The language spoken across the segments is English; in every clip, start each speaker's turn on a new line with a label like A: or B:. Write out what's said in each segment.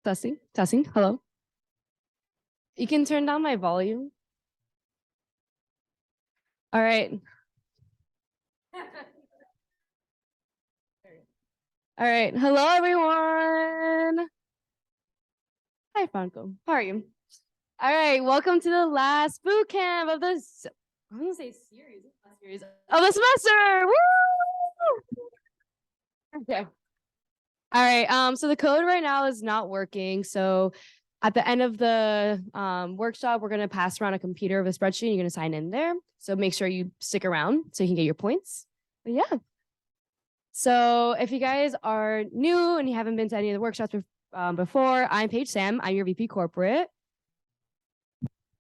A: Testing, testing. Hello. You can turn down my volume. All right. All right. Hello, everyone. Hi, Franco. How are you? All right. Welcome to the last boot camp of this. I'm gonna say series of the semester. Woo! Okay. All right. So the code right now is not working. So at the end of the workshop, we're gonna pass around a computer with a spreadsheet. You're gonna sign in there. So make sure you stick around so you can get your points. But yeah. So if you guys are new and you haven't been to any of the workshops before, I'm Paige Sam. I'm your VP Corporate.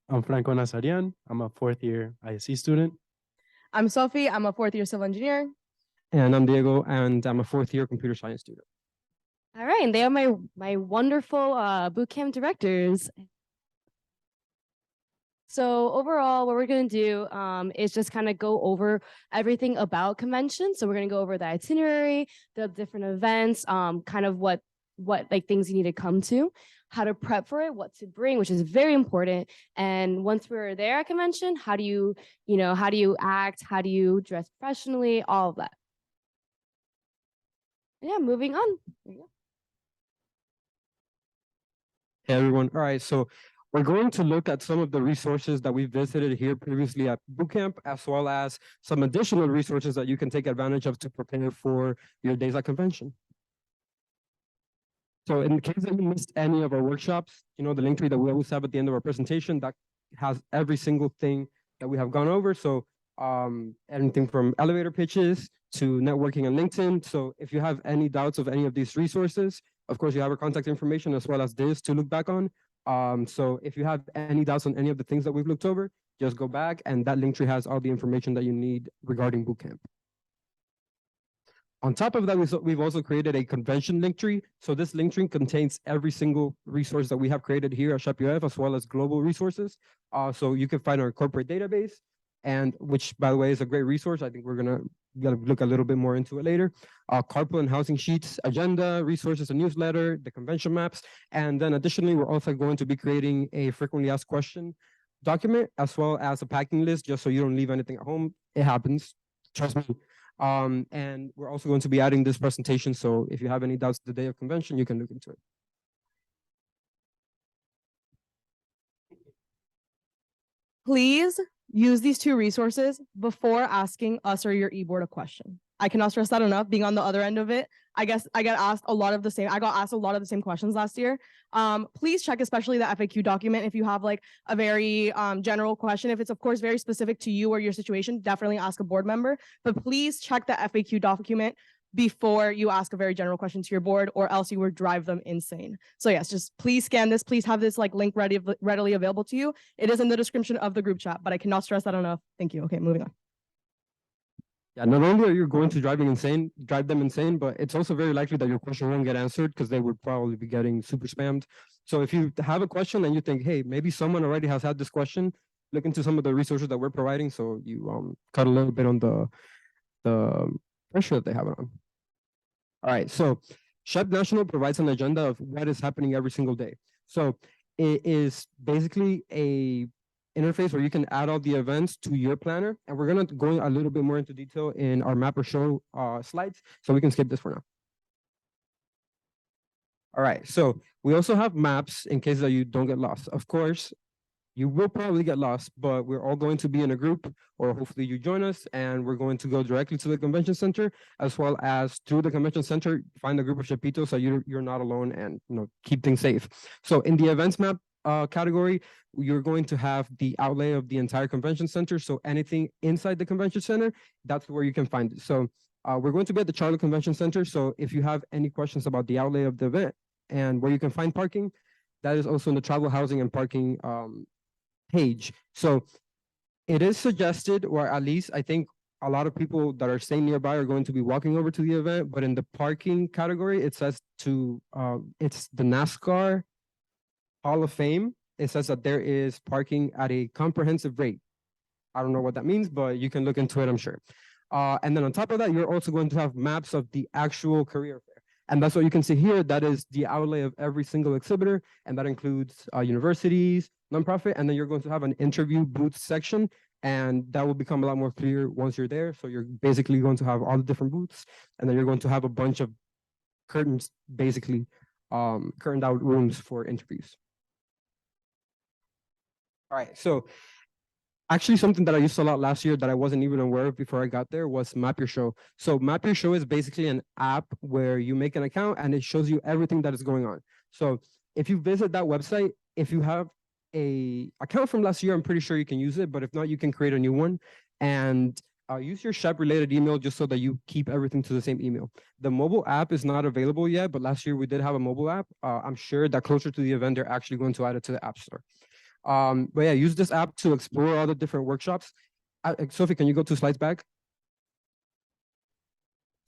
B: I'm Franco Nazarian. I'm a fourth year ISC student.
C: I'm Sophie. I'm a fourth year civil engineer.
D: And I'm Diego, and I'm a fourth year computer science student.
A: All right, and they are my wonderful bootcamp directors. So overall, what we're going to do is just kind of go over everything about convention. So we're going to go over the itinerary, the different events, kind of what like things you need to come to, how to prep for it, what to bring, which is very important. And once we're there at convention, how do you act? How do you dress professionally? All of that. Yeah, moving on. There you go.
D: Hey, everyone. All right, so we're going to look at some of the resources that we visited here previously at Bootcamp, as well as some additional resources that you can take advantage of to prepare for your days at convention. So in case that you missed any of our workshops, the link tree that we always have at the end of our presentation, that has every single thing that we have gone over. So anything from elevator pitches to networking on LinkedIn. So if you have any doubts of any of these resources, of course, you have our contact information as well as this to look back on. So if you have any doubts on any of the things that we've looked over, just go back, and that link tree has all the information that you need regarding Bootcamp. On top of that, we've also created a convention link tree. So this link tree contains every single resource that we have created here at SHPE, as well as global resources. So you can find our corporate database, and which, by the way, is a great resource. I think we're gonna look a little bit more into it later. Carpool and housing sheets, agenda, resources, a newsletter, the convention maps, and then additionally, we're also going to be creating a frequently asked question document, as well as a packing list, just so you don't leave anything at home. It happens, trust me. And we're also going to be adding this presentation, so if you have any doubts the day of convention, you can look into it.
C: Please use these two resources before asking us or your e-board a question. I cannot stress that enough. Being on the other end of it, I guess I got asked a lot of the same questions last year. Please check especially the FAQ document if you have like a very general question. If it's of course very specific to you or your situation, definitely ask a board member. But please check the FAQ document before you ask a very general question to your board, or else you will drive them insane. So yes, just please scan this. Please have this like link readily available to you. It is in the description of the group chat, but I cannot stress that enough. Thank you. Okay, moving on.
D: Yeah, not only are you going to drive them insane, but it's also very likely that your question won't get answered because they would probably be getting super spammed. So if you have a question and you think, hey, maybe someone already has had this question, look into some of the resources that we're providing, so you cut a little bit on the pressure that they have on. All right, so SHPE National provides an agenda of what is happening every single day. So it is basically a interface where you can add all the events to your planner, and we're gonna go a little bit more into detail in our map or show slides, so we can skip this for now. All right, so we also have maps in case that you don't get lost. Of course, you will probably get lost, but we're all going to be in a group, or hopefully you join us, and we're going to go directly to the convention center, as well as through the convention center, find a group of Shapitos so you're not alone, and keep things safe. So in the events map category, you're going to have the outlay of the entire convention center. So anything inside the convention center, that's where you can find it. So we're going to be at the Charlotte Convention Center. So if you have any questions about the outlay of the event and where you can find parking, that is also in the travel, housing, and parking page. So it is suggested, or at least I think a lot of people that are staying nearby are going to be walking over to the event, but in the parking category, it says it's the NASCAR Hall of Fame. It says that there is parking at a comprehensive rate. I don't know what that means, but you can look into it, I'm sure. And then on top of that, you're also going to have maps of the actual career fair. And that's what you can see here. That is the outlay of every single exhibitor. And that includes universities, nonprofit, and then you're going to have an interview booth section. And that will become a lot more clear once you're there. So you're basically going to have all the different booths, and then you're going to have a bunch of curtains, basically, curtained out rooms for interviews. All right, so actually something that I used a lot last year that I wasn't even aware of before I got there was Map Your Show. So Map Your Show is basically an app where you make an account and it shows you everything that is going on. So if you visit that website, if you have a account from last year, I'm pretty sure you can use it, but if not, you can create a new one and use your SHPE related email just so that you keep everything to the same email. The mobile app is not available yet, but last year we did have a mobile app. I'm sure that closer to the event, they're actually going to add it to the App Store. But yeah, use this app to explore all the different workshops. Sophie, can you go 2 slides back?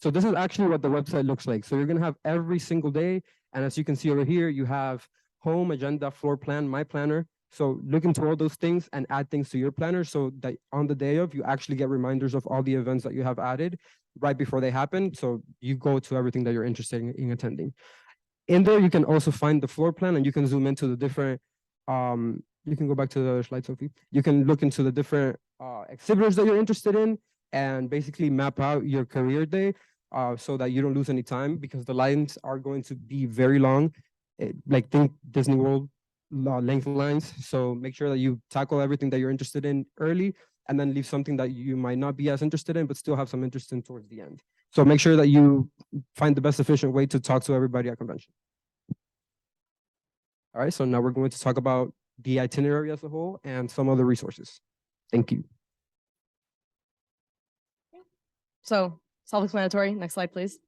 D: So this is actually what the website looks like. So you're gonna have every single day. And as you can see over here, you have home, agenda, floor plan, my planner. So look into all those things and add things to your planner so that on the day of, you actually get reminders of all the events that you have added right before they happen. So you go to everything that you're interested in attending. In there, you can also find the floor plan and you can zoom into the different, you can go back to the other slide, Sophie. You can look into the different exhibitors that you're interested in and basically map out your career day so that you don't lose any time because the lines are going to be very long. Like think Disney World length lines. So make sure that you tackle everything that you're interested in early and then leave something that you might not be as interested in, but still have some interest in towards the end. So make sure that you find the best efficient way to talk to everybody at convention. All right, so now we're going to talk about the itinerary as a whole and some other resources. Thank you.
C: So self-explanatory. Next slide, please.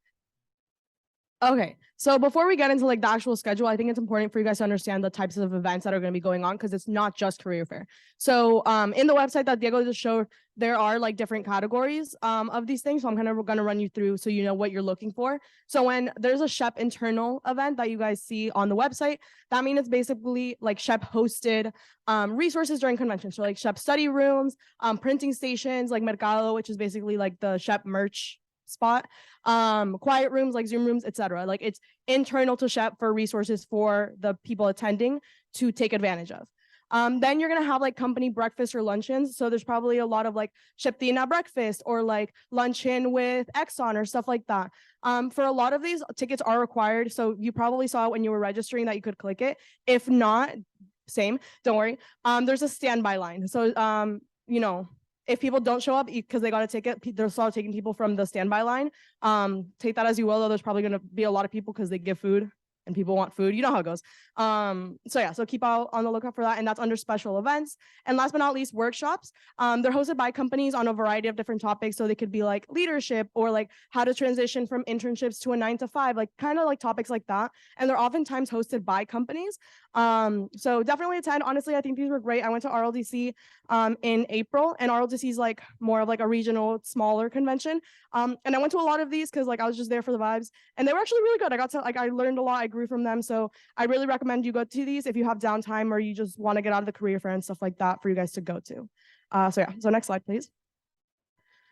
C: Okay, so before we get into like the actual schedule, I think it's important for you guys to understand the types of events that are going to be going on because it's not just career fair. So in the website that Diego just showed, there are like different categories of these things. So I'm kind of going to run you through so you know what you're looking for. So when there's a SHPE internal event that you guys see on the website, that means it's basically like SHPE hosted resources during convention. So like SHPE study rooms, printing stations like Mercado, which is basically like the SHPE merch spot, quiet rooms like Zoom rooms, etc. Like it's internal to SHPE for resources for the people attending to take advantage of. Then you're gonna have like company breakfast or luncheons. So there's probably a lot of like SHPE breakfast or like luncheon with Exxon or stuff like that. For a lot of these, tickets are required. So you probably saw when you were registering that you could click it. If not, same, don't worry. There's a standby line. So you know, if people don't show up because they got a ticket, they're still taking people from the standby line. Take that as you will, though. There's probably going to be a lot of people because they give food and people want food. You know how it goes. So yeah, so keep out on the lookout for that. And that's under special events. And last but not least, workshops. They're hosted by companies on a variety of different topics. So they could be like leadership or like how to transition from internships to a 9-to-5, like kind of like topics like that. And they're oftentimes hosted by companies. So definitely attend. Honestly, I think these were great. I went to RLDC in April, and RLDC is like more of like a regional, smaller convention. And I went to a lot of these because like I was just there for the vibes, and they were actually really good. I got to like I learned a lot. I grew from them. So I really recommend you go to these if you have downtime or you just want to get out of the career fair and stuff like that for you guys to go to. So yeah. So next slide, please.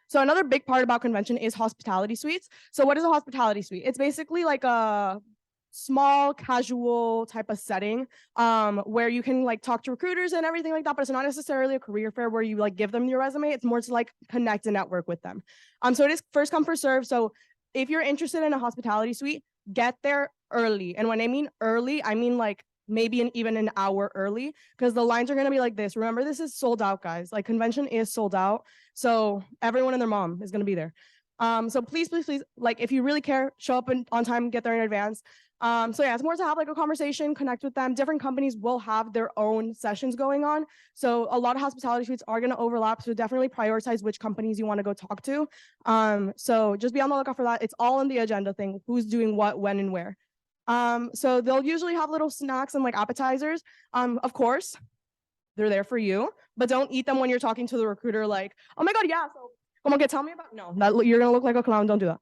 C: So another big part about convention is hospitality suites. So what is a hospitality suite? It's basically like a small casual type of setting where you can like talk to recruiters and everything like that, but it's not necessarily a career fair where you like give them your resume. It's more to like connect and network with them. So it is first come first serve. So if you're interested in a hospitality suite, get there early. And when I mean early, I mean like maybe even an hour early because the lines are going to be like this. Remember, this is sold out, guys. Like convention is sold out. So everyone and their mom is going to be there. So please, like if you really care, show up on time, get there in advance. So yeah, it's more to have like a conversation, connect with them. Different companies will have their own sessions going on. So a lot of hospitality suites are going to overlap. So definitely prioritize which companies you want to go talk to. So just be on the lookout for that. It's all in the agenda thing, who's doing what, when, and where. So they'll usually have little snacks and like appetizers. Of course, they're there for you, but don't eat them when you're talking to the recruiter like, oh my God, yeah, so come on, tell me about, no, that you're going to look like a clown. Don't do that.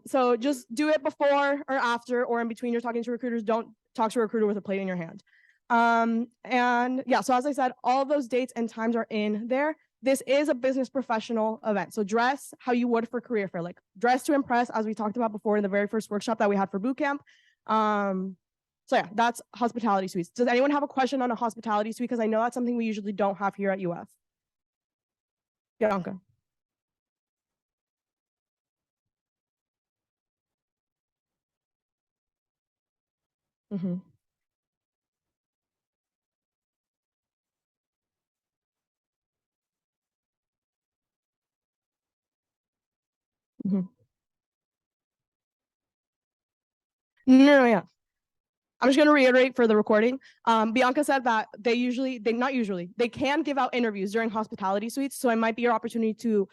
C: So just do it before or after or in between you're talking to recruiters. Don't talk to a recruiter with a plate in your hand. And yeah, so as I said, all of those dates and times are in there. this is a business professional event. So dress how you would for career fair, like dress to impress, as we talked about before in the very first workshop that we had for bootcamp. So yeah, that's hospitality suites. Does anyone have a question on a hospitality suite? Because I know that's something we usually don't have here at UF. Bianca. Mm-hmm. Mm-hmm. No, yeah. I'm just going to reiterate for the recording. Bianca said that they can give out interviews during hospitality suites. So it might be your opportunity to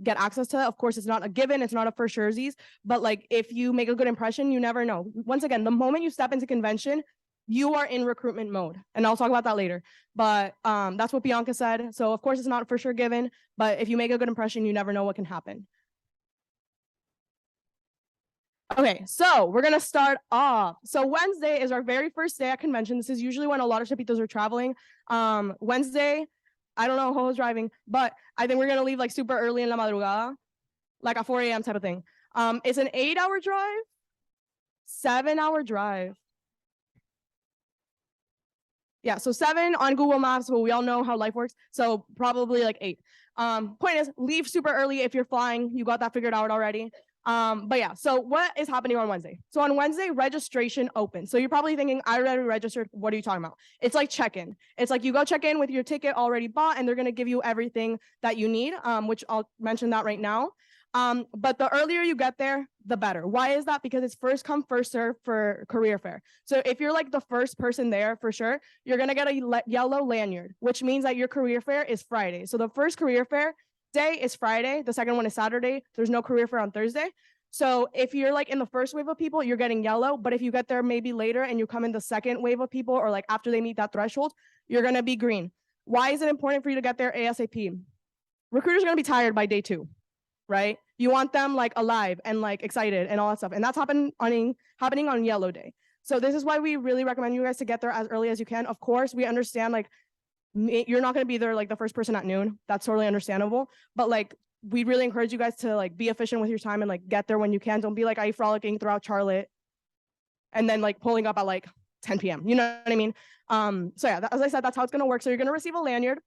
C: get access to that. Of course, it's not a given. It's not a for surezies. But like, if you make a good impression, you never know. Once again, the moment you step into convention, you are in recruitment mode. And I'll talk about that later. But that's what Bianca said. So of course, it's not for sure given. But if you make a good impression, you never know what can happen. Okay, so we're gonna start off. So Wednesday is our very first day at convention. This is usually when a lot of Chapitos are traveling. Wednesday, I don't know who's driving, but I think we're gonna leave like super early in la madrugada, like a 4 a.m. type of thing. It's an 8-hour drive, 7-hour drive. Yeah, so 7 on Google Maps, but we all know how life works. So probably like 8. Point is, leave super early if you're flying. You got that figured out already. But yeah, so what is happening on Wednesday? So on Wednesday, registration opens. So you're probably thinking, I already registered. What are you talking about? It's like check-in. It's like you go check in with your ticket already bought, and they're going to give you everything that you need, which I'll mention that right now. But the earlier you get there, the better. Why is that? Because it's first come, first serve for career fair. So if you're like the first person there, for sure, you're going to get a yellow lanyard, which means that your career fair is Friday. So the first career fair day is Friday. The second one is Saturday. There's no career fair on Thursday. So if you're like in the first wave of people, you're getting yellow. But if you get there maybe later and you come in the second wave of people, or like after they meet that threshold, you're going to be green. Why is it important for you to get there ASAP? Recruiters are going to be tired by day 2, right? You want them like alive and like excited and all that stuff. And that's happening on yellow day. So this is why we really recommend you guys to get there as early as you can. Of course, we understand like you're not going to be there like the first person at noon. That's totally understandable. But like, we really encourage you guys to like be efficient with your time and like get there when you can. Don't be like frolicking throughout Charlotte and then like pulling up at like 10 p.m. You know what I mean? So yeah, as I said, that's how it's going to work. So you're going to receive a lanyard,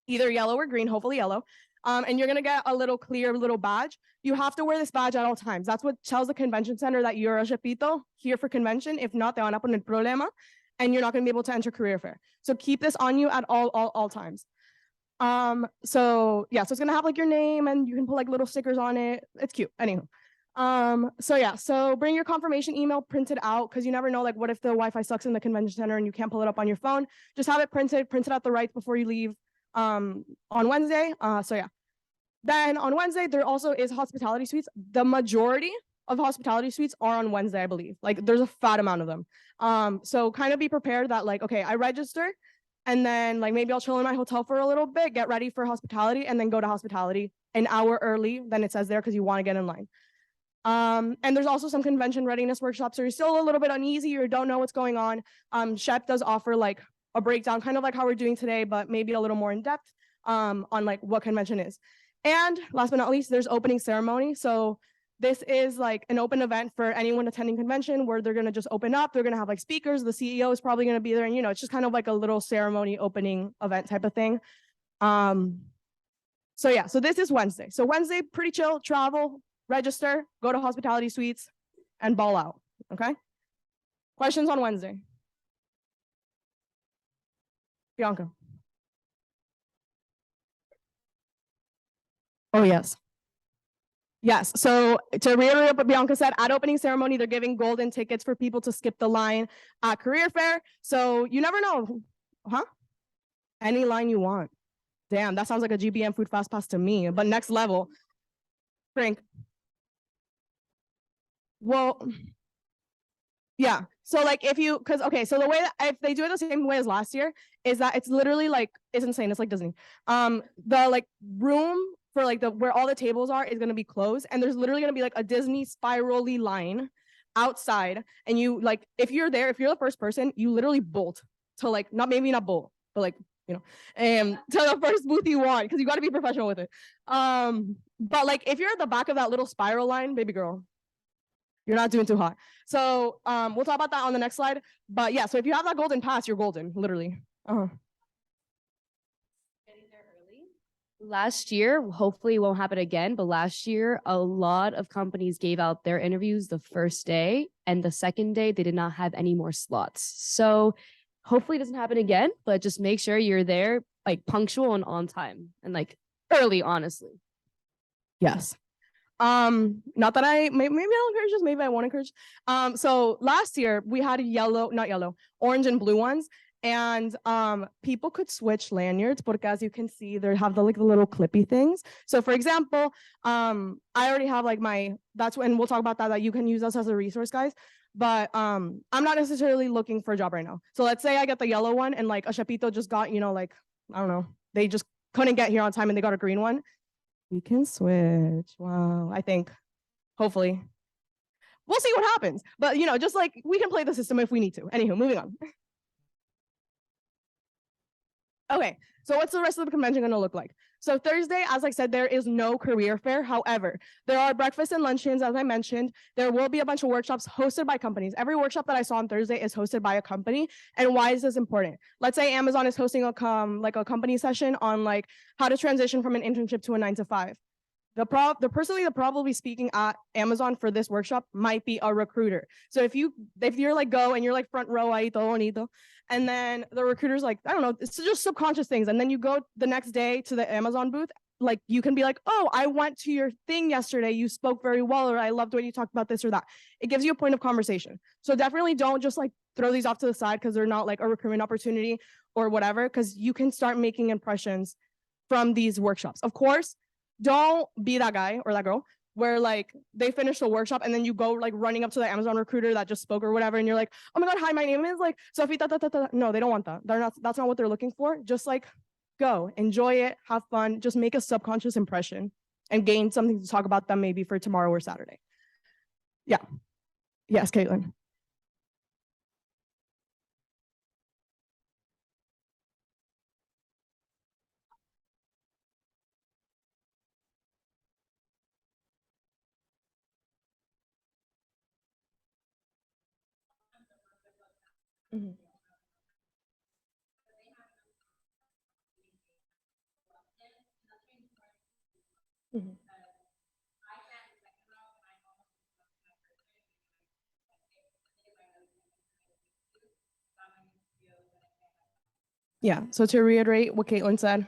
C: either yellow or green, hopefully yellow. And you're going to get a little clear little badge. You have to wear this badge at all times. That's what tells the convention center that you're a Chapito here for convention. If not, te van a poner problema, and you're not going to be able to enter career fair. So keep this on you at all times. So yeah, so it's gonna have like your name, and you can put like little stickers on it. It's cute. Anywho. So yeah, so bring your confirmation email printed out, because you never know, like what if the Wi-Fi sucks in the convention center and you can't pull it up on your phone. Just have it printed out the rights before you leave on Wednesday. So yeah. Then on Wednesday, there also is hospitality suites. The majority of hospitality suites are on Wednesday, I believe. Like there's a fat amount of them. So kind of be prepared that like, okay, I register, and then like maybe I'll chill in my hotel for a little bit, get ready for hospitality, and then go to hospitality an hour early than it says there, because you want to get in line. And there's also some convention readiness workshops, so you're still a little bit uneasy or don't know what's going on. SHPE does offer like a breakdown, kind of like how we're doing today, but maybe a little more in depth on like what convention is. And last but not least, there's opening ceremony. So this is like an open event for anyone attending convention, where they're going to just open up. They're going to have like speakers. The CEO is probably going to be there. And, you know, it's just kind of like a little ceremony opening event type of thing. So yeah, so this is Wednesday. So Wednesday, pretty chill, travel, register, go to hospitality suites, and ball out. Okay. Questions on Wednesday? Bianca. Oh, yes. Yes. So to reiterate what Bianca said, at opening ceremony, they're giving golden tickets for people to skip the line at career fair. So you never know. Huh? Any line you want. Damn, that sounds like a GBM food fast pass to me, but next level. Frank. Well, yeah. So like if you, because okay, so the way that if they do it the same way as last year, is that it's literally like, it's insane. It's like Disney. The like room for like the where all the tables are is gonna be closed, and there's literally gonna be like a Disney spirally line outside. And you like, if you're there, if you're the first person, you literally bolt to like, not bolt, but like to the first booth you want, because you got to be professional with it. But like if you're at the back of that little spiral line, baby girl, you're not doing too hot. So we'll talk about that on the next slide. But yeah, so if you have that golden pass, you're golden, literally.
A: Getting there early. Last year, hopefully it won't happen again, but last year, a lot of companies gave out their interviews the first day, and the second day, they did not have any more slots. So hopefully it doesn't happen again, but just make sure you're there, like punctual and on time, and like early, honestly.
C: Yes. Not that maybe I'll encourage this, maybe I won't encourage. So last year we had orange and blue ones. And people could switch lanyards, but as you can see, they have the little clippy things. So for example, I already have like that's when we'll talk about that you can use us as a resource, guys. But I'm not necessarily looking for a job right now. So let's say I get the yellow one and like a Shapito just got, like, I don't know, they just couldn't get here on time and they got a green one. We can switch. Wow. I think hopefully we'll see what happens. But just like we can play the system if we need to. Anywho, moving on. Okay, so what's the rest of the convention going to look like? So Thursday, as I said, there is no career fair. However, there are breakfast and luncheons, as I mentioned. There will be a bunch of workshops hosted by companies. Every workshop that I saw on Thursday is hosted by a company. And why is this important? Let's say Amazon is hosting a company session on like how to transition from an internship to a 9-to-5. The person that probably speaking at Amazon for this workshop might be a recruiter. So if you're like go and you're like front row, ahí todo bonito, and then the recruiter's like, I don't know, it's just subconscious things. And then you go the next day to the Amazon booth, like you can be like, oh, I went to your thing yesterday. You spoke very well, or I loved when you talked about this or that. It gives you a point of conversation. So definitely don't just like throw these off to the side because they're not like a recruitment opportunity or whatever, because you can start making impressions from these workshops. Of course, don't be that guy or that girl where like they finish the workshop and then you go like running up to the Amazon recruiter that just spoke or whatever and you're like, oh my god, hi, my name is like Sophie. No, they don't want that. That's not what they're looking for. Just like go, enjoy it, have fun, just make a subconscious impression and gain something to talk about them maybe for tomorrow or Saturday. Yeah. Yes, Caitlin. Mhm. Mhm. Yeah. So to reiterate what Caitlin said,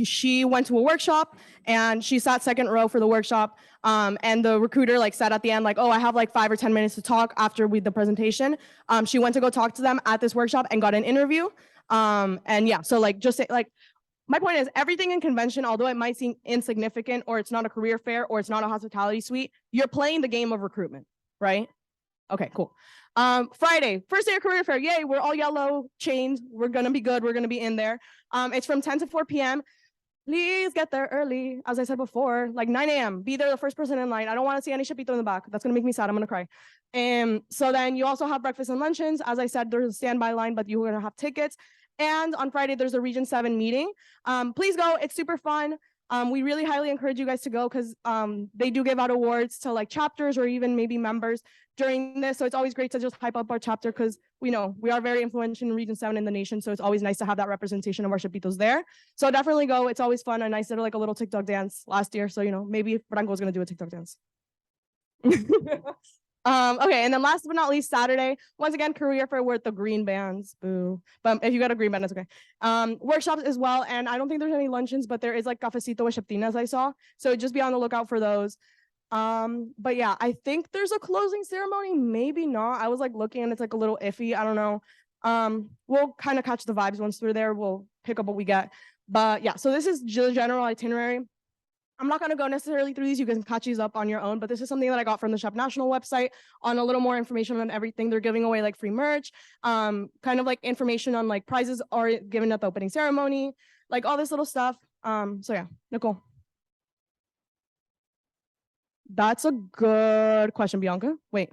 C: she went to a workshop and she sat second row for the workshop. And the recruiter like said at the end, like, oh, I have like 5 or 10 minutes to talk after the presentation. She went to go talk to them at this workshop and got an interview. And yeah, so like just say, like, my point is everything in convention, although it might seem insignificant or it's not a career fair or it's not a hospitality suite, you're playing the game of recruitment, right? Okay, cool. Friday, first day of career fair. Yay, we're all yellow chained. We're gonna be good. We're gonna be in there. It's from 10 to 4 p.m. Please get there early. As I said before, like 9 a.m. Be there the first person in line. I don't want to see any Shapito in the back. That's gonna make me sad. I'm gonna cry. So then you also have breakfast and luncheons. As I said, there's a standby line, but you're gonna have tickets. And on Friday, there's a Region 7 meeting. Please go. It's super fun. We really highly encourage you guys to go because they do give out awards to like chapters or even maybe members during this. So it's always great to just hype up our chapter because we know we are very influential in Region 7 in the nation. So it's always nice to have that representation of our Shapitos there. So definitely go. It's always fun. And I did like a little TikTok dance last year. So, maybe Franco is going to do a TikTok dance. Okay, and then last but not least, Saturday, once again, career fair with the green bands. Boo. But if you got a green band, that's okay. Workshops as well, and I don't think there's any luncheons, but there is like cafecito with Sheptinas I saw. So just be on the lookout for those. But yeah, I think there's a closing ceremony, maybe not. I was like looking and it's like a little iffy. I don't know. We'll kind of catch the vibes once we're there. We'll pick up what we get. But yeah, so this is the general itinerary. I'm not going to go necessarily through these. You can catch these up on your own, but this is something that I got from the SHPE National website on a little more information on everything. They're giving away like free merch, kind of like information on like prizes are given at the opening ceremony, like all this little stuff. So yeah, Nicole. That's a good question, Bianca. Wait.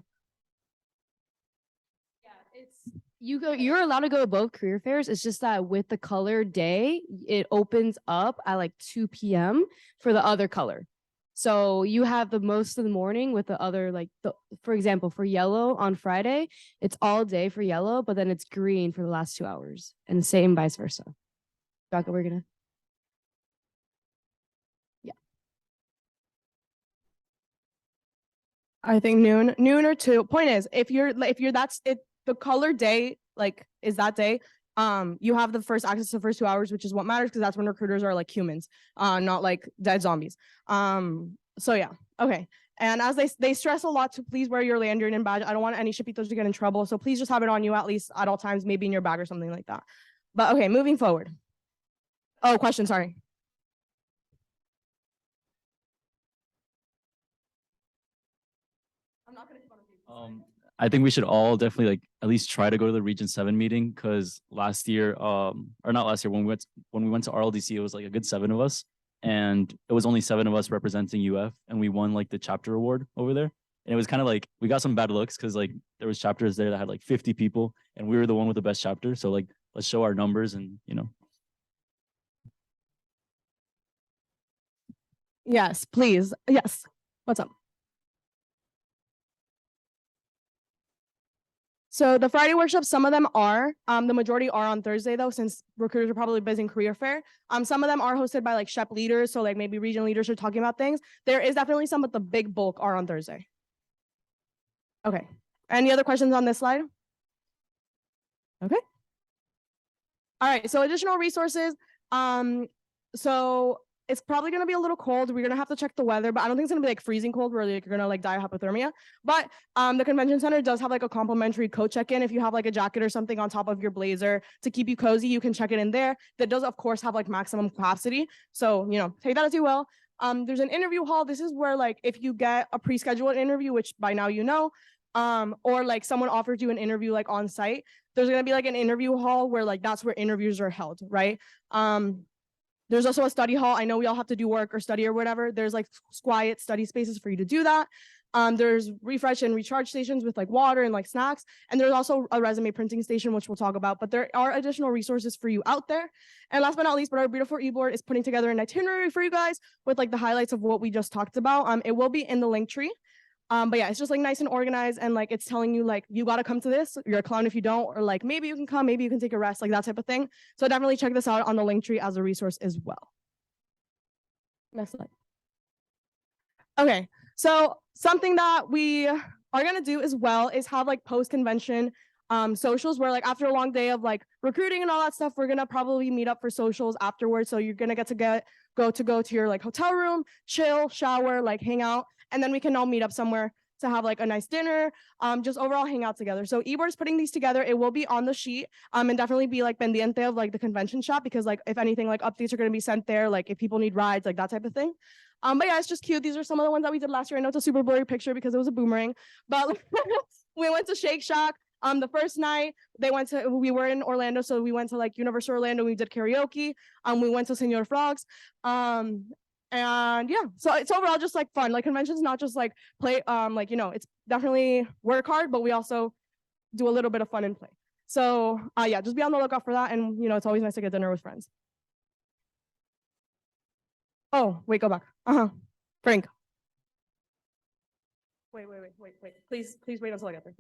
A: you're allowed to go to both career fairs. It's just that with the color day, it opens up at like 2 p.m. for the other color. So you have the most of the morning with the other, like for example, for yellow on Friday, it's all day for yellow, but then it's green for the last 2 hours, and the same vice versa. Becca, we're gonna.
C: I think noon or 2. Point is, if you're that's it, the color day like is that day. You have the first access to the first 2 hours, which is what matters because that's when recruiters are like humans, not like dead zombies. So yeah, okay. And as they stress a lot to please wear your lanyard and badge. I don't want any shipitos to get in trouble, so please just have it on you at least at all times, maybe in your bag or something like that. But okay, moving forward. Oh, question, sorry. I'm not gonna
E: I think we should all definitely like at least try to go to the Region 7 meeting because last year, or not last year, when we went to RLDC, it was like a good 7 of us, and it was only 7 of us representing UF, and we won like the chapter award over there. And it was kind of like we got some bad looks because like there was chapters there that had like 50 people, and we were the one with the best chapter. So like let's show our numbers and
C: Yes, please. Yes. What's up? So the Friday workshops, some of them are, the majority are on Thursday though, since recruiters are probably busy in career fair. Some of them are hosted by like SHPE leaders, so like maybe region leaders are talking about things. There is definitely some, but the big bulk are on Thursday. Okay. Any other questions on this slide? Okay. All right. So additional resources. So it's probably going to be a little cold. We're going to have to check the weather, but I don't think it's going to be like freezing cold where like, you're going to like die of hypothermia. But the convention center does have like a complimentary coat check-in. If you have like a jacket or something on top of your blazer to keep you cozy, you can check it in there. That does, of course, have like maximum capacity. So, take that as you will. There's an interview hall. This is where like if you get a pre-scheduled interview, which by now you know, or like someone offers you an interview like on site, there's going to be like an interview hall where like that's where interviews are held, right? There's also a study hall. I know we all have to do work or study or whatever. There's like quiet study spaces for you to do that. There's refresh and recharge stations with like water and like snacks. And there's also a resume printing station, which we'll talk about, but there are additional resources for you out there. And last but not least, but our beautiful e-board is putting together an itinerary for you guys with like the highlights of what we just talked about. It will be in the link tree. But yeah, it's just like nice and organized, and like it's telling you like you got to come to this. You're a clown if you don't, or like maybe you can come, maybe you can take a rest, like that type of thing. So definitely check this out on the link tree as a resource as well. Next slide. Okay, so something that we are gonna do as well is have like post-convention socials where like after a long day of like recruiting and all that stuff, we're gonna probably meet up for socials afterwards. So you're gonna go to your like hotel room, chill, shower, like hang out, and then we can all meet up somewhere to have like a nice dinner, just overall hang out together. So eBoard is putting these together. It will be on the sheet, and definitely be like pendiente of like the convention shop, because like if anything, like updates are going to be sent there, like if people need rides, like that type of thing. But yeah, it's just cute. These are some of the ones that we did last year. I know it's a super blurry picture because it was a boomerang, but we went to Shake Shack. The first night we were in Orlando, so we went to like Universal Orlando. We did karaoke. We went to Senor Frogs. And yeah, so it's overall just like fun. Like convention's not just like play, it's definitely work hard, but we also do a little bit of fun and play. So yeah, just be on the lookout for that. And it's always nice to get dinner with friends. Oh, wait, go back. Frank. Wait. Please wait until I get there.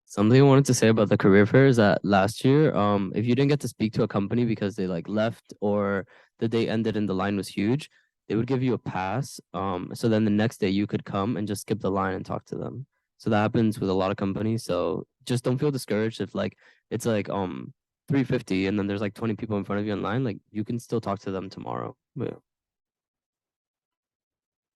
F: Something I wanted to say about the career fair is that last year, if you didn't get to speak to a company because they like left or the day ended and the line was huge, they would give you a pass. So then the next day you could come and just skip the line and talk to them. So that happens with a lot of companies. So just don't feel discouraged if like it's like 3:50 and then there's like 20 people in front of you in line. Like you can still talk to them tomorrow. But yeah.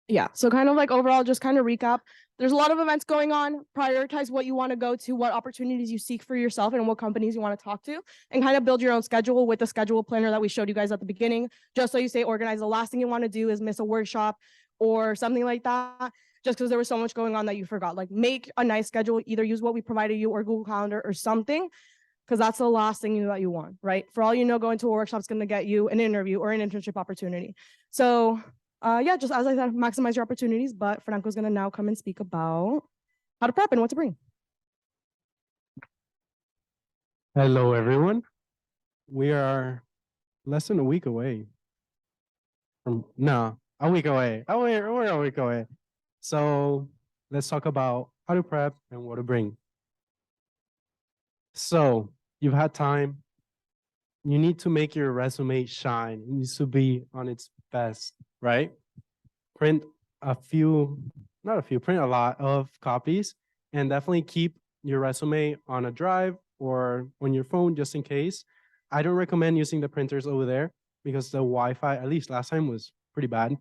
C: Yeah, so kind of like overall, just kind of recap. There's a lot of events going on. Prioritize what you want to go to, what opportunities you seek for yourself, and what companies you want to talk to, and kind of build your own schedule with the schedule planner that we showed you guys at the beginning, just so you stay organized. The last thing you want to do is miss a workshop or something like that, just because there was so much going on that you forgot. Like make a nice schedule, either use what we provided you or Google Calendar or something, because that's the last thing that you want, right? For all you know, going to a workshop is going to get you an interview or an internship opportunity. So yeah, just as I said, maximize your opportunities. But Franco's gonna now come and speak about how to prep and what to bring.
B: Hello, everyone. We are less than a week away from, no, a week away. We're a week away. So let's talk about how to prep and what to bring. So you've had time. You need to make your resume shine. It needs to be on its best, right? Print print a lot of copies, and definitely keep your resume on a drive or on your phone just in case. I don't recommend using the printers over there because the Wi-Fi, at least last time, was pretty bad.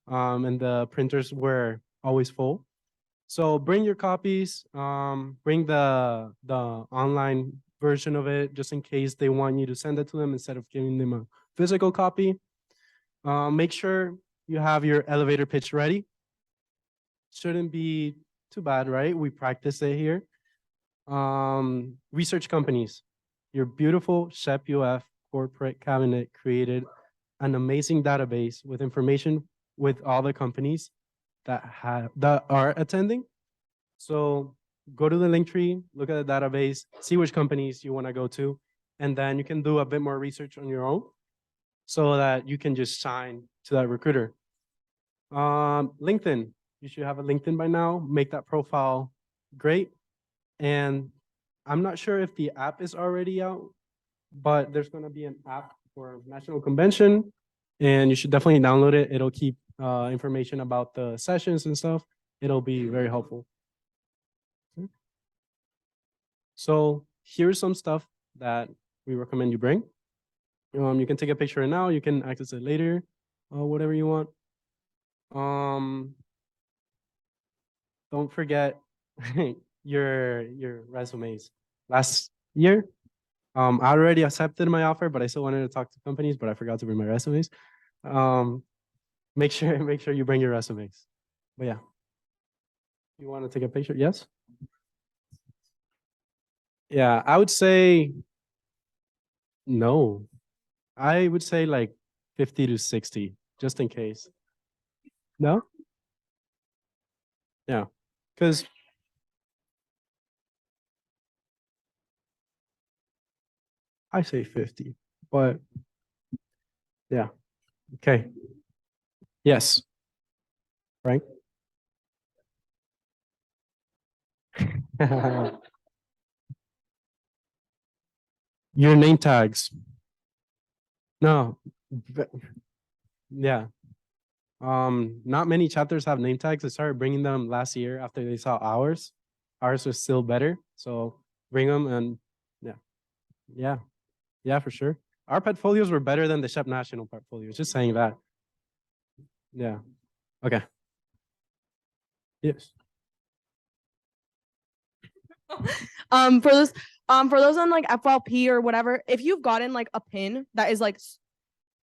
B: And the printers were always full. So bring your copies, bring the online version of it just in case they want you to send it to them instead of giving them a physical copy. Make sure you have your elevator pitch ready. Shouldn't be too bad, right? We practice it here. Research companies. Your beautiful SHPE corporate cabinet created an amazing database with information with all the companies that are attending. So go to the link tree, look at the database, see which companies you want to go to, and then you can do a bit more research on your own so that you can just sign to that recruiter. LinkedIn, you should have a LinkedIn by now. Make that profile great. And I'm not sure if the app is already out, but there's going to be an app for National Convention, and you should definitely download it. It'll keep information about the sessions and stuff. It'll be very helpful. Okay. So here's some stuff that we recommend you bring. You can take a picture now. You can access it later, whatever you want. Don't forget your resumes. Last year, I already accepted my offer, but I still wanted to talk to companies, but I forgot to bring my resumes. Make sure you bring your resumes. But yeah, you want to take a picture? Yes. Yeah, I would say no. I would say like 50 to 60, just in case. No? Yeah, because I say 50, but yeah. Okay. Yes. Frank? Your name tags. No. Yeah. Not many chapters have name tags. I started bringing them last year after they saw ours. Ours was still better. So bring them and yeah. Yeah. Yeah, for sure. Our portfolios were better than the SHPE National portfolios. Just saying that. Yeah. Okay. Yes.
C: For those on like FLP or whatever, if you've gotten like a pin that is like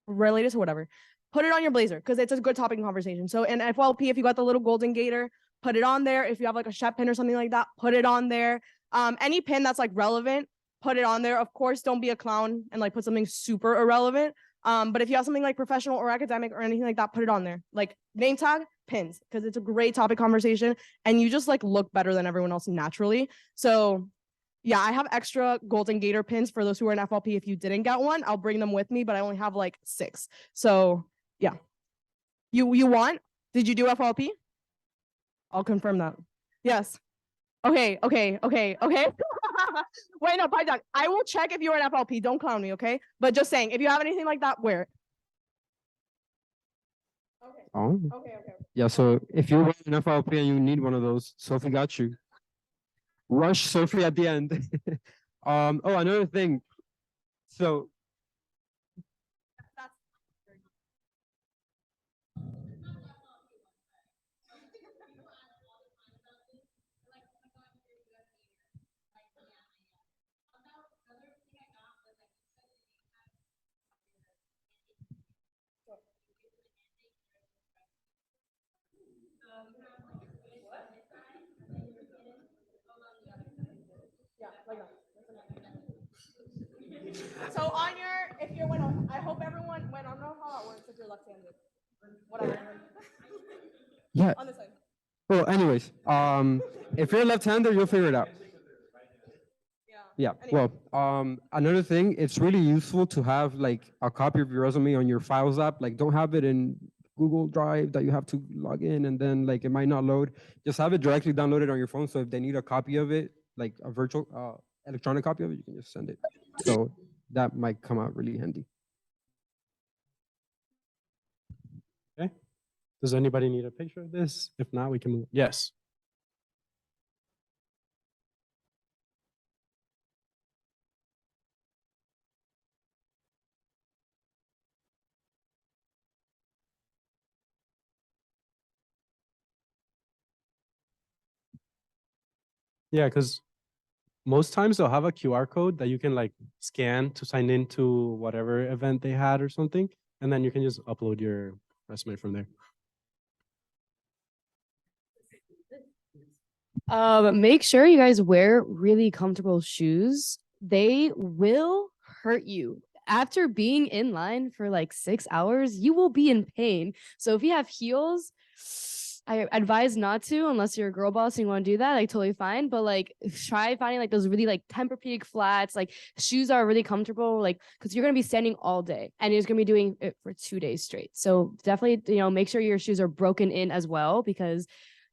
C: related to whatever, put it on your blazer because it's a good topic in conversation. So in FLP, if you got the little golden gator, put it on there. If you have like a SHPE pin or something like that, put it on there. Any pin that's like relevant, put it on there. Of course, don't be a clown and like put something super irrelevant. But if you have something like professional or academic or anything like that, put it on there. Like name tag, pins, because it's a great topic conversation and you just like look better than everyone else naturally. So yeah, I have extra golden gator pins for those who are in FLP. If you didn't get one, I'll bring them with me, but I only have like 6. So yeah. You want? Did you do FLP? I'll confirm that. Yes. Okay. Wait, no, Python. I will check if you're in FLP. Don't clown me, okay? But just saying, if you have anything like that, wear it.
D: Oh,
C: Okay.
D: yeah. So if you're an FLP and you need one of those, Sophie got you. Rush Sophie at the end. Oh, another thing. So
C: So on your, if you're, I hope everyone, I don't know how that works if you're left-handed.
D: Yeah. Well, anyways, if you're a left-hander, you'll figure it out. Yeah. Well, another thing, it's really useful to have like a copy of your resume on your Files app. Like, don't have it in Google Drive that you have to log in and then like it might not load. Just have it directly downloaded on your phone. So if they need a copy of it, like a virtual electronic copy of it, you can just send it. So that might come out really handy.
B: Okay. Does anybody need a picture of this? If not, we can move. Yes. Yeah, because most times they'll have a QR code that you can like scan to sign into whatever event they had or something. And then you can just upload your resume from there.
A: Make sure you guys wear really comfortable shoes. They will hurt you. After being in line for like 6 hours, you will be in pain. So if you have heels, I advise not to unless you're a girl boss and you want to do that. Like totally fine. But like try finding like those really like Tempur-Pedic flats. Like shoes are really comfortable, like because you're gonna be standing all day and you're gonna be doing it for 2 days straight. So definitely, make sure your shoes are broken in as well, because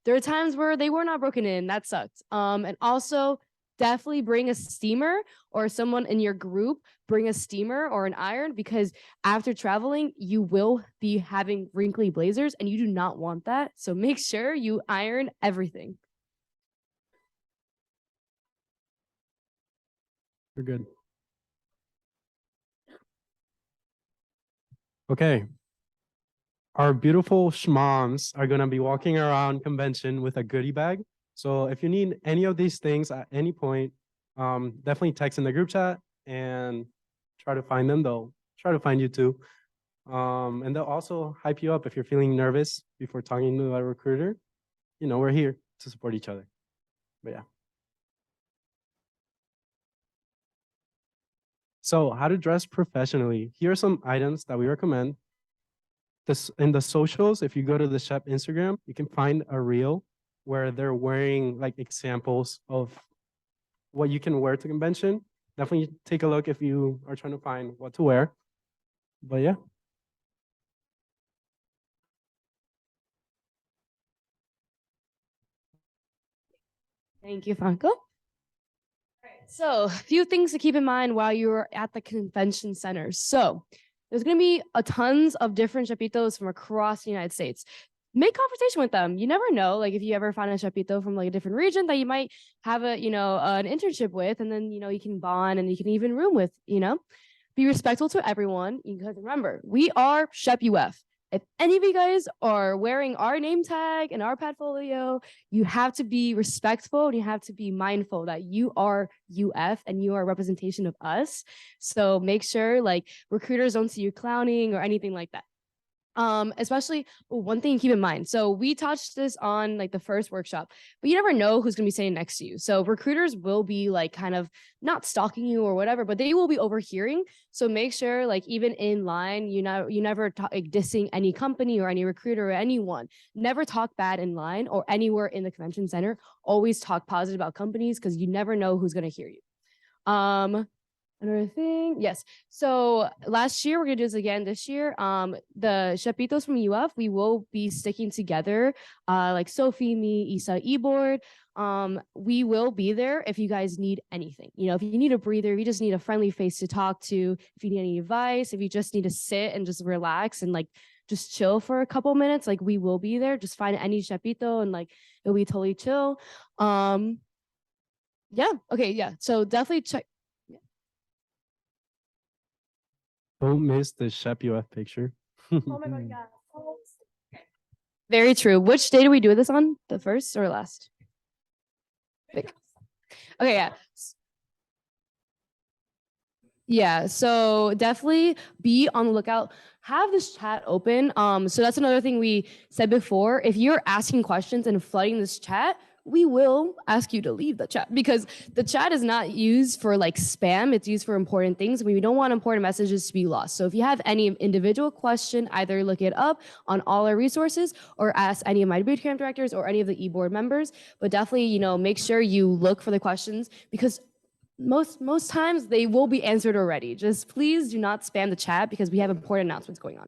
A: there are times where they were not broken in. That sucked. And also definitely bring a steamer, or someone in your group bring a steamer or an iron, because after traveling, you will be having wrinkly blazers and you do not want that. So make sure you iron everything.
B: We're good. Okay. Our beautiful schmoms are going to be walking around convention with a goodie bag. So if you need any of these things at any point, definitely text in the group chat and try to find them. They'll try to find you too. And they'll also hype you up if you're feeling nervous before talking to a recruiter. We're here to support each other. But yeah. So how to dress professionally. Here are some items that we recommend. This in the socials, if you go to the SHPE Instagram, you can find a reel where they're wearing like examples of what you can wear to convention. Definitely take a look if you are trying to find what to wear. But yeah.
A: Thank you, Franco. So a few things to keep in mind while you're at the convention center. So there's going to be a tons of different chapitos from across the United States. Make conversation with them. You never know, like if you ever find a chapito from like a different region that you might have an internship with, and then, you can bond and you can even room with, be respectful to everyone. Because remember, we are SHPE UF. If any of you guys are wearing our name tag and our portfolio, you have to be respectful and you have to be mindful that you are UF and you are a representation of us. So make sure like recruiters don't see you clowning or anything like that. Especially one thing to keep in mind. So we touched this on like the first workshop, but you never know who's going to be sitting next to you. So recruiters will be like kind of not stalking you or whatever, but they will be overhearing. So make sure like even in line, you never talk like dissing any company or any recruiter or anyone. Never talk bad in line or anywhere in the convention center. Always talk positive about companies, because you never know who's going to hear you. Another thing, yes. So last year, we're gonna do this again this year. The chapitos from UF, we will be sticking together. Like Sophie, me, Isa, E-board. We will be there if you guys need anything. If you need a breather, if you just need a friendly face to talk to, if you need any advice, if you just need to sit and just relax and like just chill for a couple minutes, like we will be there. Just find any chapito and like it'll be totally chill. Yeah. Okay. Yeah. So definitely check.
B: Don't miss the SHPE UF picture.
A: Oh my God, yeah. Very true. Which day do we do this on? The first or last? Okay, yeah. Yeah, so definitely be on the lookout. Have this chat open. So that's another thing we said before. If you're asking questions and flooding this chat, we will ask you to leave the chat because the chat is not used for like spam. It's used for important things. We don't want important messages to be lost. So if you have any individual question, either look it up on all our resources or ask any of my bootcamp directors or any of the e-board members. But definitely, you know, make sure you look for the questions because most times they will be answered already. Just please do not spam the chat because we have important announcements going on.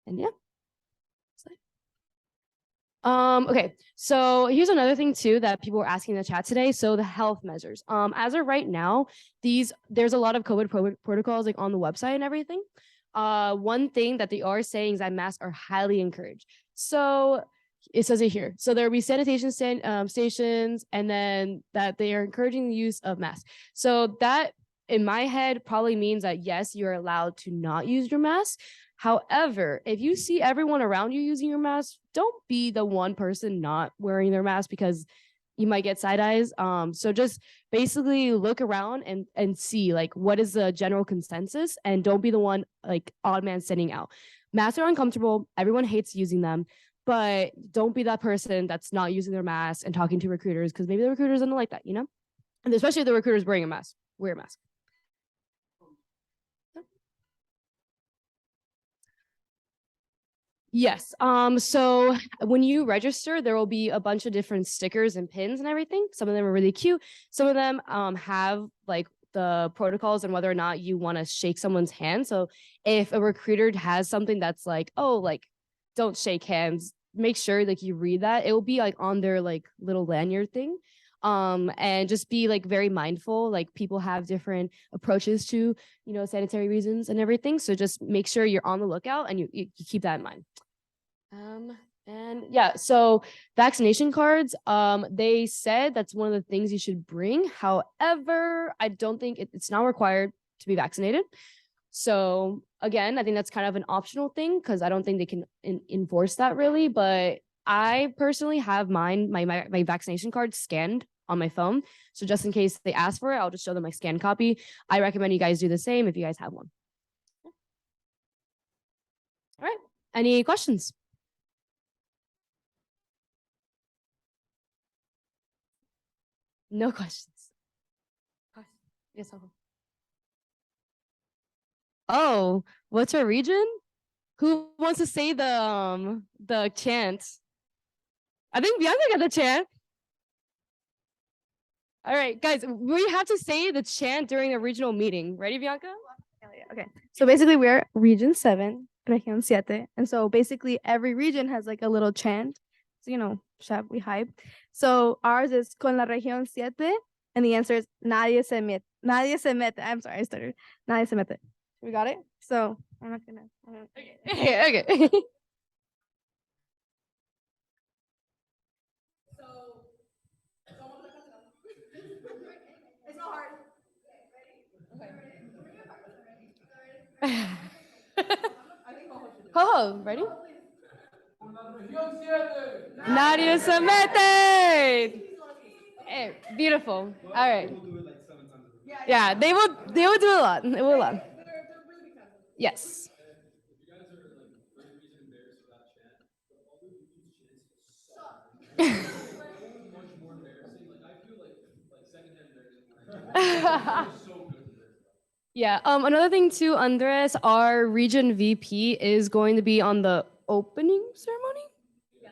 A: And yeah. Okay, so here's another thing too that people were asking in the chat today. So the health measures. As of right now, there's a lot of COVID protocols like on the website and everything. One thing that they are saying is that masks are highly encouraged. So it says it here. So there will be sanitation stations, and then that they are encouraging the use of masks. So that, in my head, probably means that yes, you're allowed to not use your mask. However, if you see everyone around you using your mask, don't be the one person not wearing their mask because you might get side eyes. So just basically look around and see like what is the general consensus, and don't be the one like odd man standing out. Masks are uncomfortable. Everyone hates using them, but don't be that person that's not using their mask and talking to recruiters because maybe the recruiters don't like that, you know? And especially if the recruiter's wearing a mask, wear a mask. Yes. So when you register, there will be a bunch of different stickers and pins and everything. Some of them are really cute. Some of them have like the protocols and whether or not you want to shake someone's hand. So if a recruiter has something that's like, oh, like don't shake hands, make sure like you read that. It will be like on their like little lanyard thing. And just be like very mindful. Like people have different approaches to, you know, sanitary reasons and everything. So just make sure you're on the lookout and you keep that in mind. And yeah, so vaccination cards, they said that's one of the things you should bring. However, I don't think it's not required to be vaccinated. So again, I think that's kind of an optional thing because I don't think they can enforce that really. But I personally have my vaccination card scanned on my phone. So just in case they ask for it, I'll just show them my scanned copy. I recommend you guys do the same if you guys have one. All right. Any questions? No questions. Yes, oh, what's our region? Who wants to say the chant? I think Bianca got the chant. All right, guys, we have to say the chant during the regional meeting. Ready, Bianca?
G: Okay. So basically we're region 7, región 7. And so basically every region has like a little chant. So, you know, chef, we hype. So ours is con la región 7. And the answer is nadie se mete. Nadie se mete. I'm sorry, I stuttered. Nadie se mete. We got it? So I'm not gonna.
A: Okay. Okay.
G: It's not hard.
A: Ho, ready? Nadie se mete. Hey, beautiful. All right. Yeah, they will do a lot. They will a lot. Yes. Yeah. Another thing too, Andres, our region VP is going to be on the opening ceremony.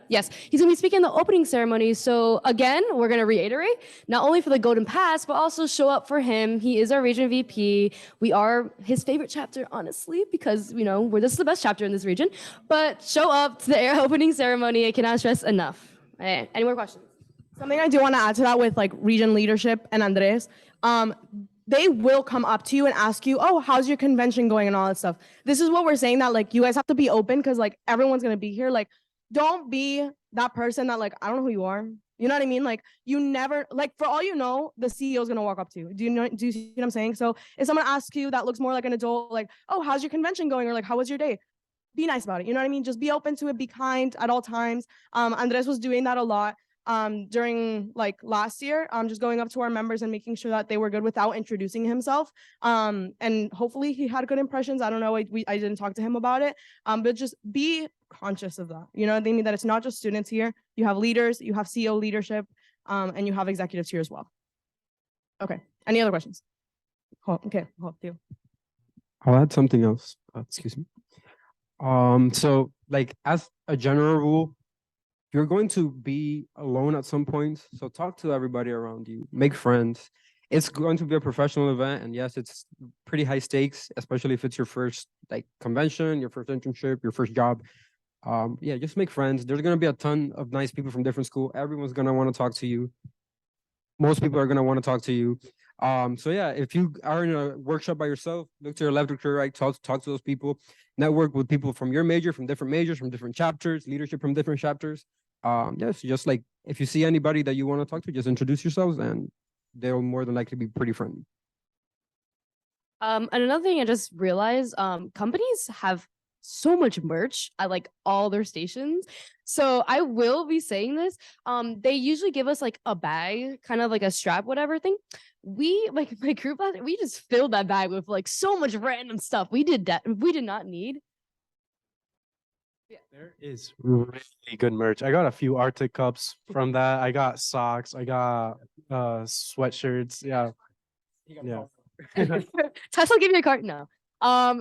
A: Yes, he's gonna be speaking in the opening ceremony. So again, we're gonna reiterate, not only for the Golden Pass, but also show up for him. He is our region VP. We are his favorite chapter, honestly, because you know this is the best chapter in this region. But show up to the opening ceremony. I cannot stress enough. Right. Any more questions?
C: Something I do want to add to that with like region leadership and Andres, they will come up to you and ask you, oh, how's your convention going and all that stuff. This is what we're saying, that like you guys have to be open because like everyone's gonna be here. Like, don't be that person that like, I don't know who you are. You know what I mean? Like you never, like for all you know, the CEO is gonna walk up to you. Do you see what I'm saying? So if someone asks you that looks more like an adult, like, oh, how's your convention going? Or like, how was your day? Be nice about it. You know what I mean? Just be open to it, be kind at all times. Andres was doing that a lot during like last year, just going up to our members and making sure that they were good without introducing himself. And hopefully he had good impressions. I don't know, I didn't talk to him about it, but just be conscious of that. You know what I mean? That it's not just students here. You have leaders, you have CEO leadership. And you have executives here as well. Okay. Any other questions? Okay. Theo.
D: I'll add something else. Excuse me. So like as a general rule, you're going to be alone at some point. So talk to everybody around you, make friends. It's going to be a professional event, and yes, it's pretty high stakes, especially if it's your first like convention, your first internship, your first job. Yeah, just make friends. There's gonna be a ton of nice people from different schools. Everyone's gonna want to talk to you. Most people are gonna want to talk to you. So yeah, if you are in a workshop by yourself, look to your left or to your right, talk to those people, network with people from your major, from different majors, from different chapters, leadership from different chapters. Yes, just like if you see anybody that you want to talk to, just introduce yourselves and they'll more than likely be pretty friendly.
A: And another thing I just realized, companies have so much merch at like all their stations. So I will be saying this. They usually give us like a bag, kind of like a strap, whatever thing. We like my group, we just filled that bag with like so much random stuff. We did not need.
B: There is really good merch. I got a few Arctic cups from that. I got socks. I got sweatshirts. Yeah. Yeah.
A: Tesla give you a card now.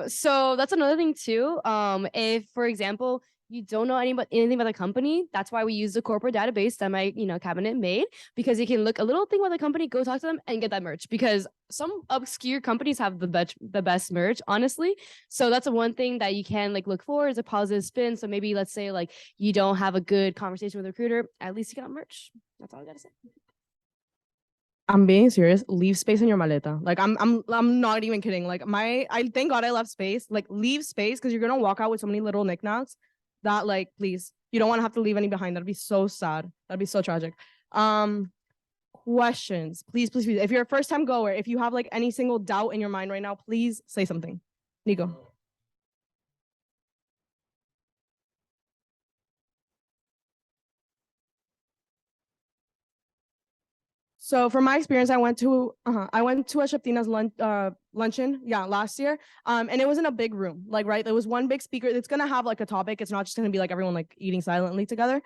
A: So that's another thing too. If for example you don't know anything about the company, that's why we use the corporate database that my cabinet made, because you can look a little thing about the company, go talk to them, and get that merch. Because some obscure companies have the best merch, honestly. So that's the one thing that you can like look for is a positive spin. So maybe let's say like you don't have a good conversation with a recruiter, at least you got merch. That's all I gotta say.
C: I'm being serious. Leave space in your maleta. Like I'm not even kidding. Like I thank God I left space. Like leave space because you're gonna walk out with so many little knickknacks that like please, you don't want to have to leave any behind. That'd be so sad. That'd be so tragic. Questions, please. If you're a first time goer, if you have like any single doubt in your mind right now, please say something. Nico. So from my experience, I went to SHPE's luncheon, last year. And it was in a big room, like, right, there was one big speaker. It's gonna have like a topic. It's not just gonna be like everyone like eating silently together.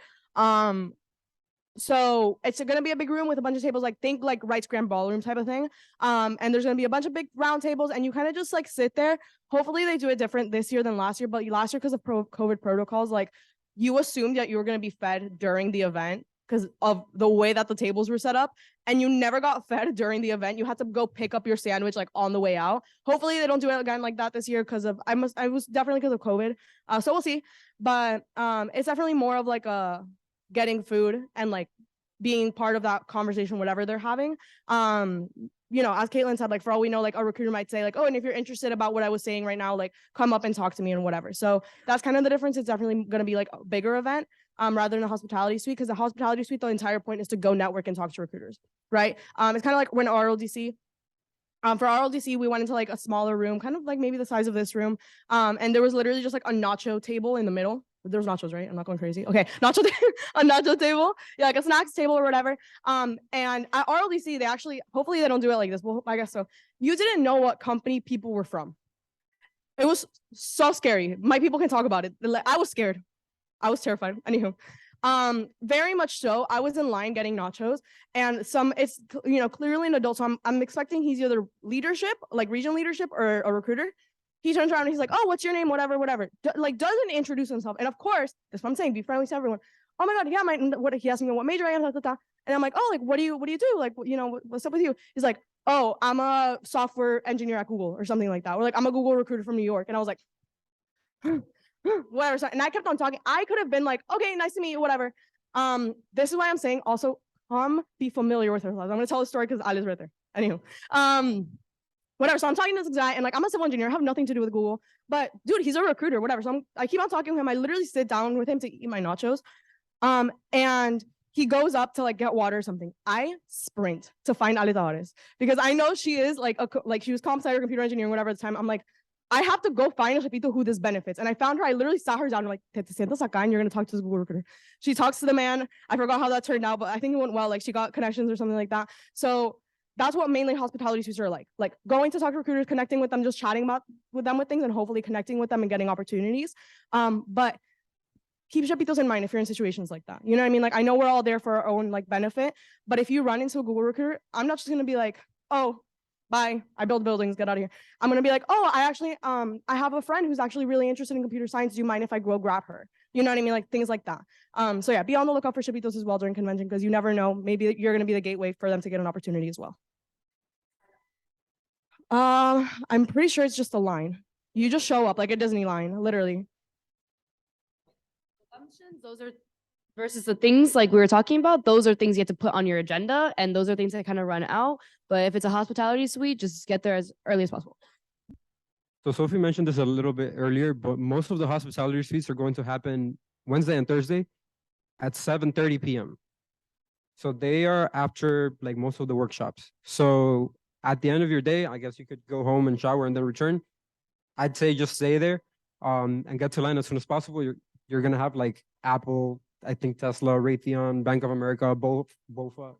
C: So it's gonna be a big room with a bunch of tables, like think like Wright's Grand Ballroom type of thing. And there's gonna be a bunch of big round tables, and you kind of just like sit there. Hopefully they do it different this year than last year, but last year because of COVID protocols, like you assumed that you were gonna be fed during the event because of the way that the tables were set up, and you never got fed during the event. You had to go pick up your sandwich like on the way out. Hopefully they don't do it again like that this year because of I was definitely because of COVID. So we'll see. But it's definitely more of like a getting food and like being part of that conversation, whatever they're having. As Caitlin said, like for all we know, like a recruiter might say like, oh, and if you're interested about what I was saying right now, like come up and talk to me and whatever. So that's kind of the difference. It's definitely going to be like a bigger event rather than a hospitality suite, because the hospitality suite, the entire point is to go network and talk to recruiters, right? It's kind of like when RLDC. For RLDC, we went into like a smaller room, kind of like maybe the size of this room. And there was literally just like a nacho table in the middle. There's nachos, right? I'm not going crazy. Okay, a nacho table, yeah, like a snacks table or whatever. And at RLDC, they actually, hopefully they don't do it like this. Well, I guess so. You didn't know what company people were from. It was so scary. My people can talk about it. I was scared. I was terrified. Anywho, very much so. I was in line getting nachos, and it's clearly an adult. So I'm expecting he's either leadership, like regional leadership, or a recruiter. He turns around and he's like, oh, what's your name? Whatever. Doesn't introduce himself. And of course, that's what I'm saying. Be friendly to everyone. Oh my God, yeah, what he asked me what major I am, and I'm like, oh, like, what do you do? Like, what's up with you? He's like, oh, I'm a software engineer at Google or something like that. Or like, I'm a Google recruiter from New York. And I was like, whatever. And I kept on talking. I could have been like, okay, nice to meet you, whatever. This is why I'm saying also, be familiar with herself. I'm going to tell the story because Ali's right there. Anywho, whatever. So I'm talking to this guy, and like I'm a civil engineer, I have nothing to do with Google, but dude, he's a recruiter, whatever. So I keep on talking to him. I literally sit down with him to eat my nachos. And he goes up to like get water or something. I sprint to find Ali Tavares because I know she is like she was comp sci or computer engineering, whatever at the time. I'm like, I have to go find Repito who this benefits. And I found her. I literally sat her down. I'm like, te sientas acá and you're going to talk to this Google recruiter. She talks to the man. I forgot how that turned out, but I think it went well. Like she got connections or something like that. So that's what mainly hospitality suites are like going to talk to recruiters, connecting with them, just chatting with them with things, and hopefully connecting with them and getting opportunities. But keep Shapitos in mind if you're in situations like that. You know what I mean? Like, I know we're all there for our own like benefit, but if you run into a Google recruiter, I'm not just gonna be like, oh, bye, I build buildings, get out of here. I'm gonna be like, oh, I actually, I have a friend who's actually really interested in computer science. Do you mind if I go grab her? You know what I mean? Like things like that. So yeah, be on the lookout for Shapitos as well during convention, because you never know. Maybe you're gonna be the gateway for them to get an opportunity as well. I'm pretty sure it's just a line. You just show up like a Disney line, literally.
A: Assumptions, those are versus the things like we were talking about, those are things you have to put on your agenda, and those are things that kind of run out. But if it's a hospitality suite, just get there as early as possible.
D: So Sophie mentioned this a little bit earlier, but most of the hospitality suites are going to happen Wednesday and Thursday at 7:30 p.m. So they are after like most of the workshops. So at the end of your day, I guess you could go home and shower and then return. I'd say just stay there and get to line as soon as possible. You're gonna have like Apple, I think Tesla, Raytheon, Bank of America, BOFA,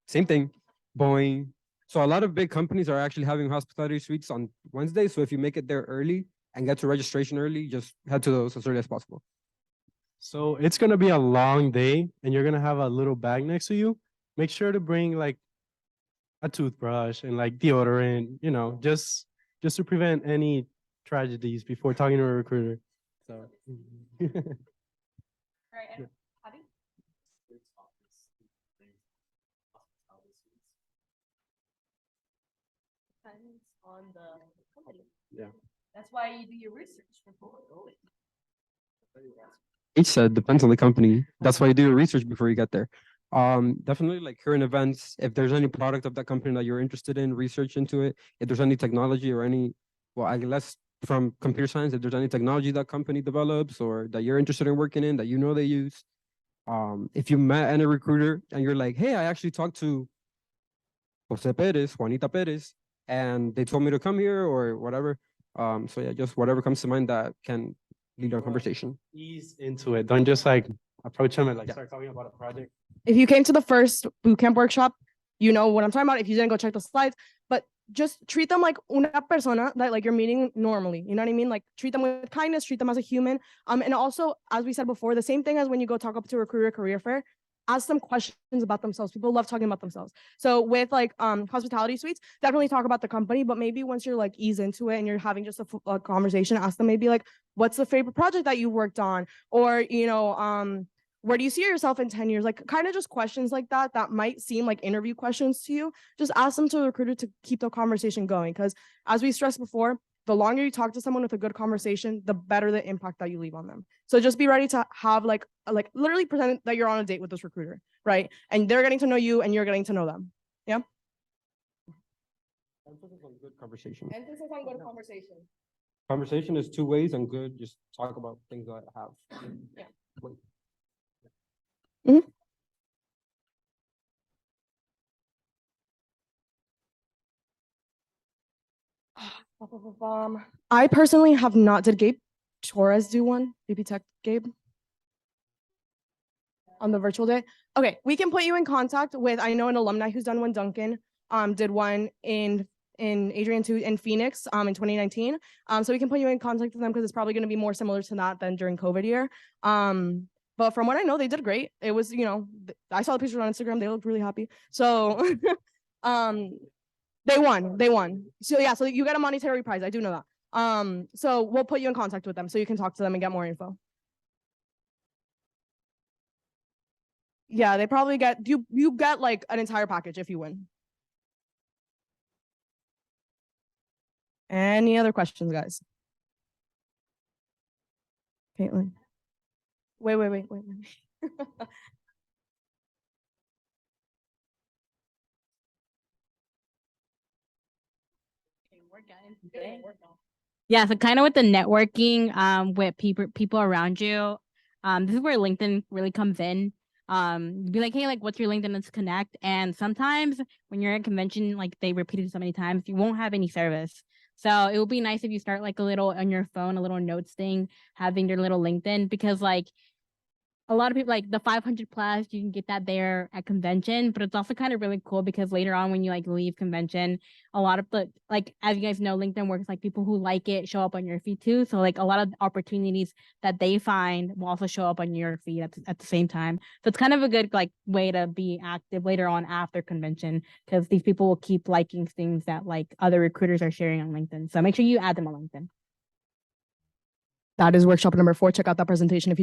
D: same thing, Boeing. So a lot of big companies are actually having hospitality suites on Wednesday. So if you make it there early and get to registration early, just head to those as early as possible.
B: So it's gonna be a long day, and you're gonna have a little bag next to you. Make sure to bring like a toothbrush and like deodorant, you know, just to prevent any tragedies before talking to a recruiter. So
A: All right, and Javi? Depends on the company.
B: Yeah.
A: That's why you do your research before going.
D: Each said depends on the company. That's why you do your research before you get there. Definitely like current events. If there's any product of that company that you're interested in, research into it. If there's any technology or any, well, I guess from computer science, if there's any technology that company develops or that you're interested in working in that you know they use. If you met any recruiter and you're like, hey, I actually talked to Jose Perez, Juanita Perez, and they told me to come here or whatever. So yeah, just whatever comes to mind that can lead our conversation.
B: ease into it. Don't just like approach them and like
D: Yeah.
B: start talking about a project.
C: If you came to the first bootcamp workshop, you know what I'm talking about. If you didn't, go check the slides, but just treat them like una persona that like you're meeting normally. You know what I mean? Like treat them with kindness, treat them as a human. And also, as we said before, the same thing as when you go talk up to a recruiter career fair, ask them questions about themselves. People love talking about themselves. So with like hospitality suites, definitely talk about the company, but maybe once you're like ease into it and you're having just a conversation, ask them maybe like, what's the favorite project that you worked on? Or, you know, where do you see yourself in 10 years? Like kind of just questions like that might seem like interview questions to you. Just ask them to the recruiter to keep the conversation going. Because as we stressed before, the longer you talk to someone with a good conversation, the better the impact that you leave on them. So just be ready to have like literally pretend that you're on a date with this recruiter, right? And they're getting to know you and you're getting to know them. Yeah.
D: Emphasis on good conversation.
C: Emphasis on good conversation.
D: Conversation is two ways and good. Just talk about things that I have.
C: Yeah.
D: Wait.
C: I personally have not. Did Gabe Torres do one? VP Tech Gabe? On the virtual day? Okay, we can put you in contact with, I know an alumni who's done one, Duncan, did one in Adrian too, in Phoenix, in 2019. So we can put you in contact with them because it's probably going to be more similar to that than during COVID year. But from what I know, they did great. It was, you know, I saw the pictures on Instagram. They looked really happy. So, they won. So yeah, so you get a monetary prize. I do know that. So we'll put you in contact with them so you can talk to them and get more info. Yeah, they probably get, you get like an entire package if you win. Any other questions, guys? Caitlin. Wait.
H: Yeah, so kind of with the networking, with people around you, this is where LinkedIn really comes in. Be like, hey, like, what's your LinkedIn? Let's connect. And sometimes when you're at a convention, like they repeat it so many times, you won't have any service. So it would be nice if you start like a little on your phone, a little notes thing, having your little LinkedIn, because like a lot of people like the 500 plus, you can get that there at convention, but it's also kind of really cool because later on when you like leave convention, a lot of the like, as you guys know, LinkedIn works like people who like it show up on your feed too. So like a lot of opportunities that they find will also show up on your feed at the same time. So it's kind of a good like way to be active later on after convention because these people will keep liking things that like other recruiters are sharing on LinkedIn. So make sure you add them on LinkedIn.
C: That is workshop number 4. Check out that presentation if you